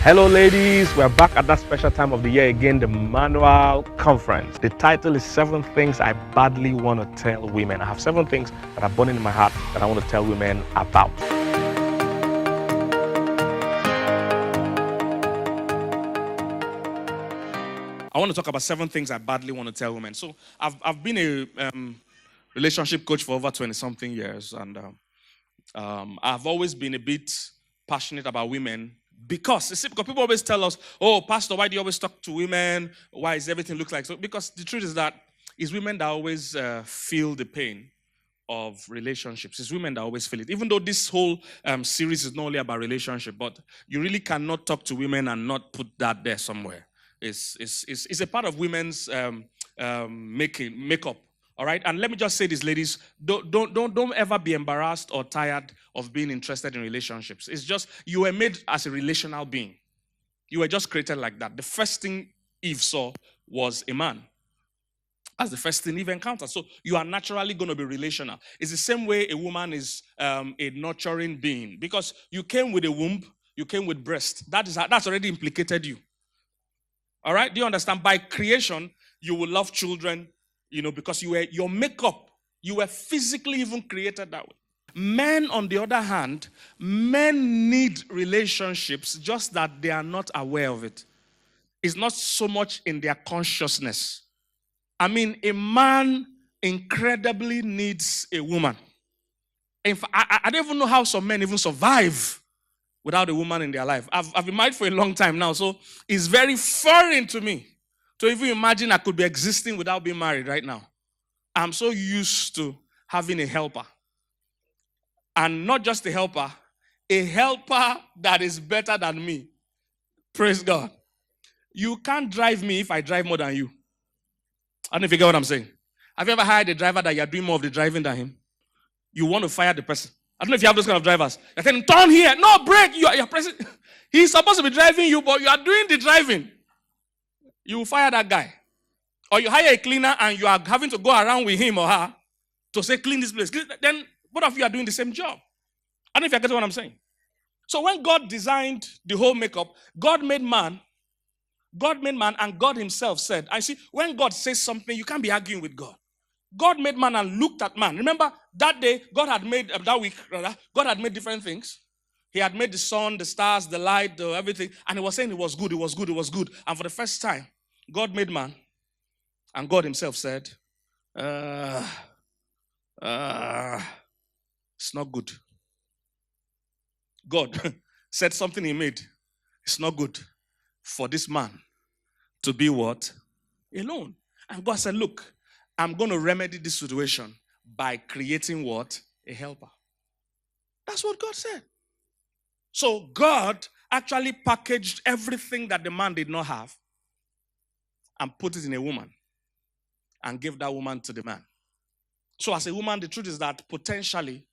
Hello, ladies. We're back at that special time of the year again, the Manual Conference. The title is 7 Things I Badly Want to Tell Women. I have 7 things that are burning in my heart that I want to tell women about. I want to talk about 7 things I badly want to tell women. So I've been a relationship coach for over 20-something years, and I've always been a bit passionate about women. Because people always tell us, oh, Pastor, why do you always talk to women? Why does everything look like so? Because the truth is that it's women that always feel the pain of relationships. It's women that always feel it. Even though this whole series is not only about relationship, but you really cannot talk to women and not put that there somewhere. It's a part of women's makeup. All right, and let me just say this, ladies, don't ever be embarrassed or tired of being interested in relationships. It's just you were made as a relational being. You were just created like that. The first thing Eve saw was a man. That's the first thing Eve encountered. So you are naturally going to be relational. It's the same way a woman is a nurturing being, because you came with a womb, you came with breast. That's already implicated you. All right, do you understand? By creation, you will love children. Because your makeup, you were physically even created that way. Men, on the other hand, men need relationships, just that they are not aware of it. It's not so much in their consciousness. I mean, a man incredibly needs a woman. In fact, I don't even know how some men even survive without a woman in their life. I've been married for a long time now, so it's very foreign to me to even imagine I could be existing without being married right now. I'm so used to having a helper. And not just a helper that is better than me. Praise God. You can't drive me if I drive more than you. I don't know if you get what I'm saying. Have you ever hired a driver that you're doing more of the driving than him? You want to fire the person. I don't know if you have those kind of drivers. You're telling him, turn here. No, brake. You're pressing. He's supposed to be driving you, but you are doing the driving. You will fire that guy. Or you hire a cleaner and you are having to go around with him or her to say, clean this place. Then both of you are doing the same job. I don't know if you get what I'm saying. So when God designed the whole makeup, God made man, and God himself said, I see, when God says something, you can't be arguing with God. God made man and looked at man. Remember, that day, God had made different things. He had made the sun, the stars, the light, everything. And he was saying it was good, it was good, it was good. And for the first time, God made man. And God himself said, it's not good. God said something he made. It's not good for this man to be what? Alone. And God said, look, I'm going to remedy this situation by creating what? A helper. That's what God said. So God actually packaged everything that the man did not have and put it in a woman and gave that woman to the man. So as a woman, the truth is that potentially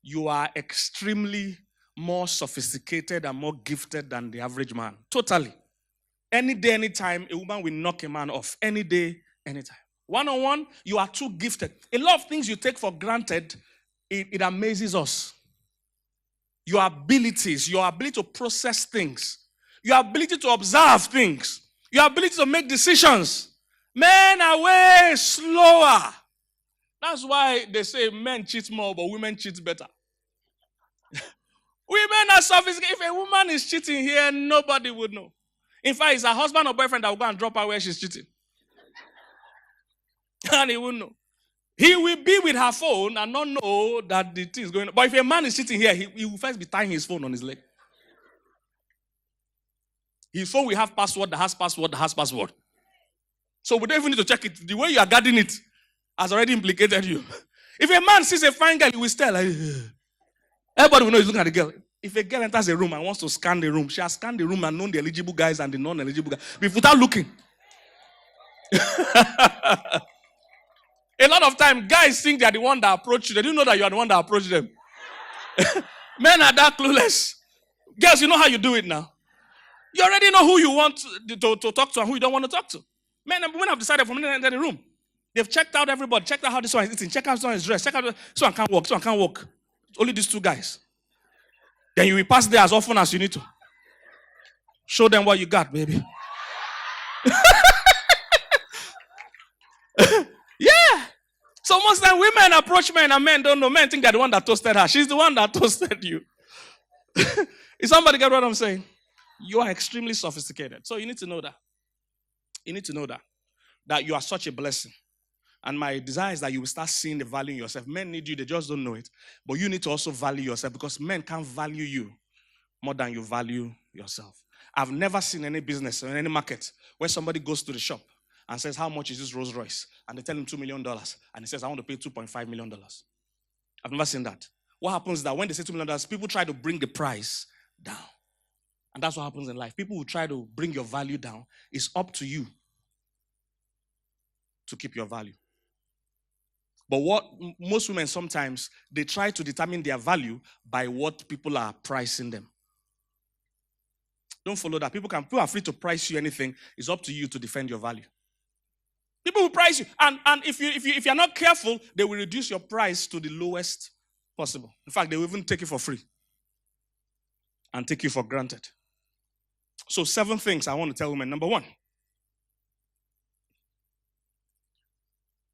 you are extremely more sophisticated and more gifted than the average man. Totally. Any day, anytime, a woman will knock a man off. Any day, anytime. One-on-one, you are too gifted. A lot of things you take for granted, it amazes us. Your abilities, your ability to process things, your ability to observe things, your ability to make decisions. Men are way slower. That's why they say men cheat more, but women cheat better. Women are sophisticated. If a woman is cheating here, nobody would know. In fact, it's her husband or boyfriend that will go and drop her where she's cheating. And he won't know. He will be with her phone and not know that the thing is going on. But if a man is sitting here, he will first be tying his phone on his leg. His phone will have password, that has password, that has password. So we don't even need to check it. The way you are guarding it has already implicated you. If a man sees a fine girl, he will stare like, everybody will know he's looking at the girl. If a girl enters a room and wants to scan the room, she has scanned the room and known the eligible guys and the non-eligible guys without looking. A lot of time, guys think they are the one that approach you. They don't know that you are the one that approached them. Men are that clueless. Girls, you know how you do it now. You already know who you want to talk to and who you don't want to talk to. Men and women have decided from when they enter the room. They've checked out everybody. Checked out how this one is eating. Checked out how this one is dressed. Checked out this one can't walk. This one can't walk. Only these 2 guys. Then you will pass there as often as you need to. Show them what you got, baby. Yeah. So most time women approach men and men don't know. Men think they're the one that toasted her. She's the one that toasted you. Is somebody get what I'm saying? You are extremely sophisticated. So you need to know that. You need to know that. That you are such a blessing. And my desire is that you will start seeing the value in yourself. Men need you, they just don't know it. But you need to also value yourself because men can't value you more than you value yourself. I've never seen any business or any market where somebody goes to the shop and says, how much is this Rolls Royce? And they tell him $2 million. And he says, I want to pay $2.5 million. I've never seen that. What happens is that when they say $2 million, people try to bring the price down. And that's what happens in life. People will try to bring your value down. It's up to you to keep your value. But what most women sometimes, they try to determine their value by what people are pricing them. Don't follow that. People are free to price you anything. It's up to you to defend your value. People will price you. And if you're not careful, they will reduce your price to the lowest possible. In fact, they will even take it for free and take you for granted. So 7 things I want to tell women. Number 1,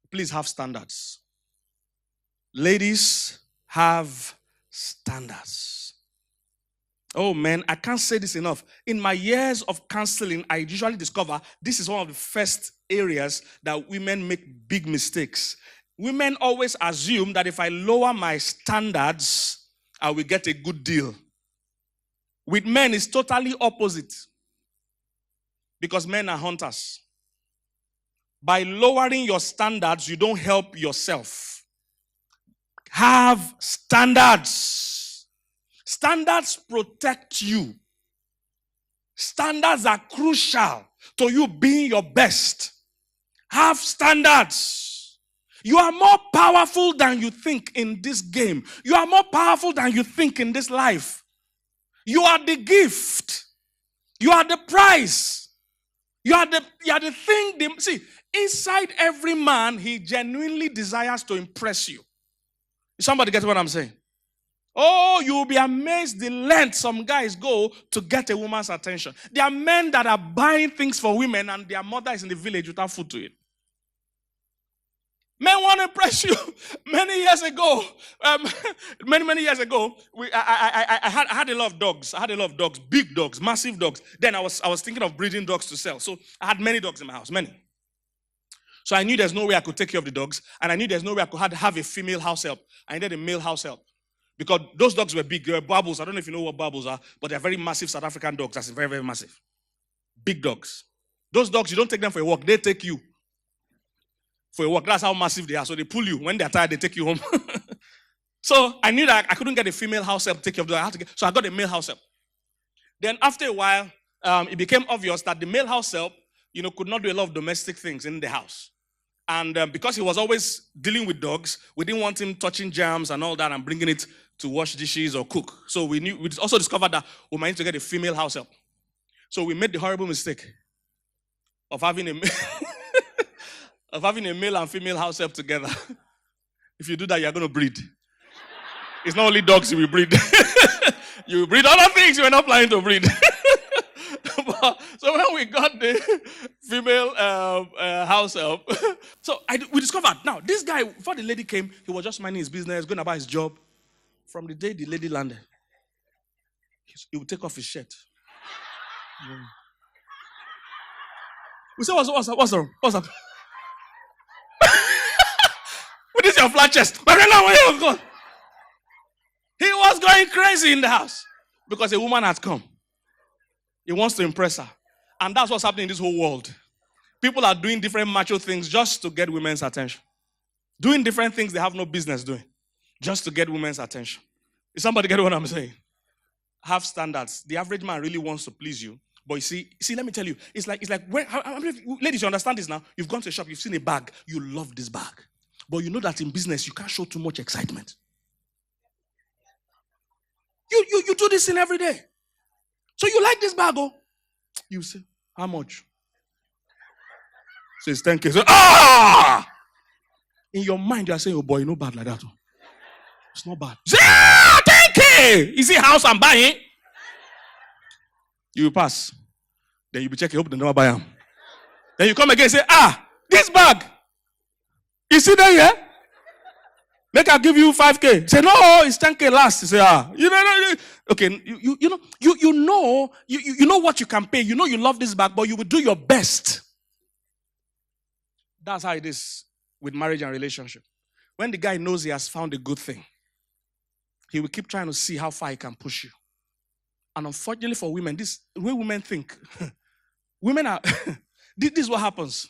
please have standards. Ladies, have standards. Oh man, I can't say this enough. In my years of counseling, I usually discover this is one of the first areas that women make big mistakes. Women always assume that if I lower my standards, I will get a good deal. With men, it's totally opposite. Because men are hunters. By lowering your standards, you don't help yourself. Have standards. Standards protect you. Standards are crucial to you being your best. Have standards. You are more powerful than you think in this game. You are more powerful than you think in this life. You are the gift. You are the prize. You are the thing. See, inside every man, he genuinely desires to impress you. Somebody get what I'm saying? Oh, you'll be amazed the length some guys go to get a woman's attention. There are men that are buying things for women and their mother is in the village without food to eat. Men want to impress you. Many years ago, many years ago, I had a lot of dogs. I had a lot of dogs, big dogs, massive dogs. Then I was thinking of breeding dogs to sell. So I had many dogs in my house, many. So I knew there's no way I could take care of the dogs, and I knew there's no way I could have a female house help. I needed a male house help. Because those dogs were big. They were bubbles. I don't know if you know what bubbles are, but they're very massive South African dogs. That's very, very massive. Big dogs. Those dogs, you don't take them for a walk. They take you for a walk. That's how massive they are. So they pull you. When they're tired, they take you home. So I knew that I couldn't get a female house help to take care of the dog. So I got a male house help. Then after a while, it became obvious that the male house help, could not do a lot of domestic things in the house. And because he was always dealing with dogs, we didn't want him touching germs and all that and bringing it to wash dishes or cook. So we also discovered that we might need to get a female house help. So we made the horrible mistake of having a male and female house help together. If you do that, you're going to breed. It's not only dogs you will breed. You will breed other things you are not planning to breed. So when we got the female house help, we discovered, now, this guy, before the lady came, he was just minding his business, going about his job. From the day the lady landed, he would take off his shirt. We said, what's up? What's up? What is your flat chest? He was going crazy in the house because a woman had come. He wants to impress her. And that's what's happening in this whole world. People are doing different macho things just to get women's attention. Doing different things they have no business doing. Just to get women's attention. Is somebody get what I'm saying? Have standards. The average man really wants to please you. But you see, let me tell you, it's like ladies, you understand this now? You've gone to a shop, you've seen a bag, you love this bag. But you know that in business, you can't show too much excitement. You do this thing every day. So you like this bag, oh? You say, how much? So it's 10K. So, in your mind, you are saying, oh boy, no bad like that. Oh. It's not bad. You say, 10K! Is it house I'm buying? You will pass. Then you be checking, hope they never buy them. Then you come again and say, this bag. You see that here? Make I give you 5K. Say, no, it's 10K last. You say, you know, okay, you know what you can pay. You know you love this bag, but you will do your best. That's how it is with marriage and relationship. When the guy knows he has found a good thing, he will keep trying to see how far he can push you. And unfortunately for women, this the way women think, women are, this is what happens.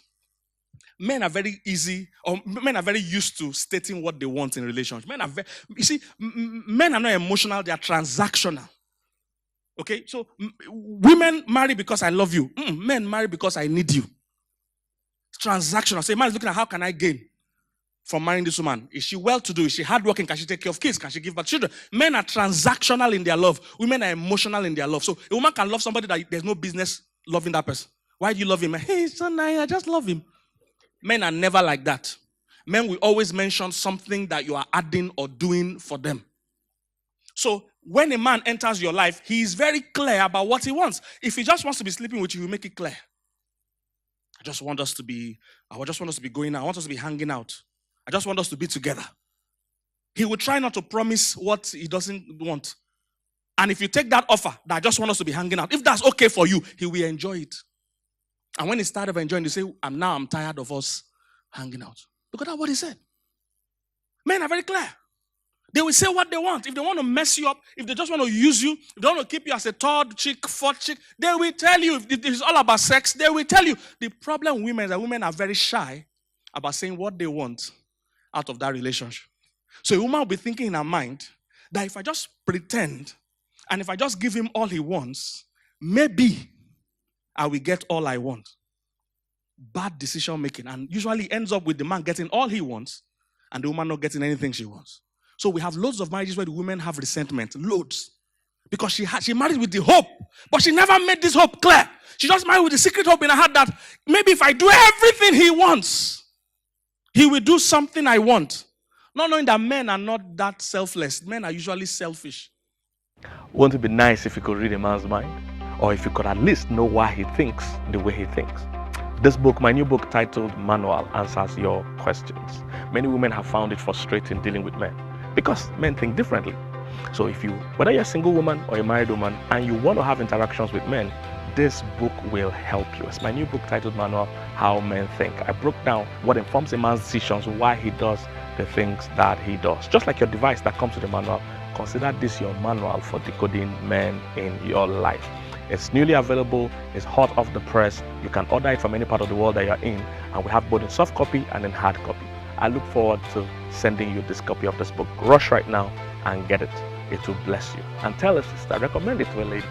Men are very easy, or men are very used to stating what they want in relationships. Men are not emotional, they are transactional. Okay, so women marry because I love you. Men marry because I need you. It's transactional. So a man is looking at how can I gain from marrying this woman? Is she well-to-do? Is she hardworking? Can she take care of kids? Can she give back children? Men are transactional in their love. Women are emotional in their love. So a woman can love somebody that there's no business loving that person. Why do you love him? Hey, he's so nice, I just love him. Men are never like that. Men will always mention something that you are adding or doing for them. So when a man enters your life, he is very clear about what he wants. If he just wants to be sleeping with you, he'll make it clear. I just want us to be going out. I want us to be hanging out. I just want us to be together. He will try not to promise what he doesn't want. And if you take that offer, that I just want us to be hanging out, if that's okay for you, he will enjoy it. And when he started enjoying, they say, I'm tired of us hanging out. Because that's what he said. Men are very clear. They will say what they want. If they want to mess you up, if they just want to use you, if they want to keep you as a third chick, fourth chick, they will tell you. If it's all about sex, they will tell you. The problem with women is that women are very shy about saying what they want out of that relationship. So a woman will be thinking in her mind that if I just pretend and if I just give him all he wants, maybe I will get all I want. Bad decision making. And usually ends up with the man getting all he wants and the woman not getting anything she wants. So we have loads of marriages where the women have resentment. Loads. Because she married with the hope. But she never made this hope clear. She just married with the secret hope in her heart that maybe if I do everything he wants, he will do something I want. Not knowing that men are not that selfless. Men are usually selfish. Won't it be nice if you could read a man's mind? Or if you could at least know why he thinks the way he thinks. This book, my new book titled Manual, answers your questions. Many women have found it frustrating dealing with men because men think differently. So whether you're a single woman or a married woman and you want to have interactions with men, this book will help you. It's my new book titled Manual, How Men Think. I broke down what informs a man's decisions, why he does the things that he does. Just like your device that comes with the manual, consider this your manual for decoding men in your life. It's newly available, it's hot off the press. You can order it from any part of the world that you're in, and we have both in soft copy and in hard copy. I look forward to sending you this copy of this book. Rush right now and get it. It will bless you. And tell a sister, recommend it to a lady.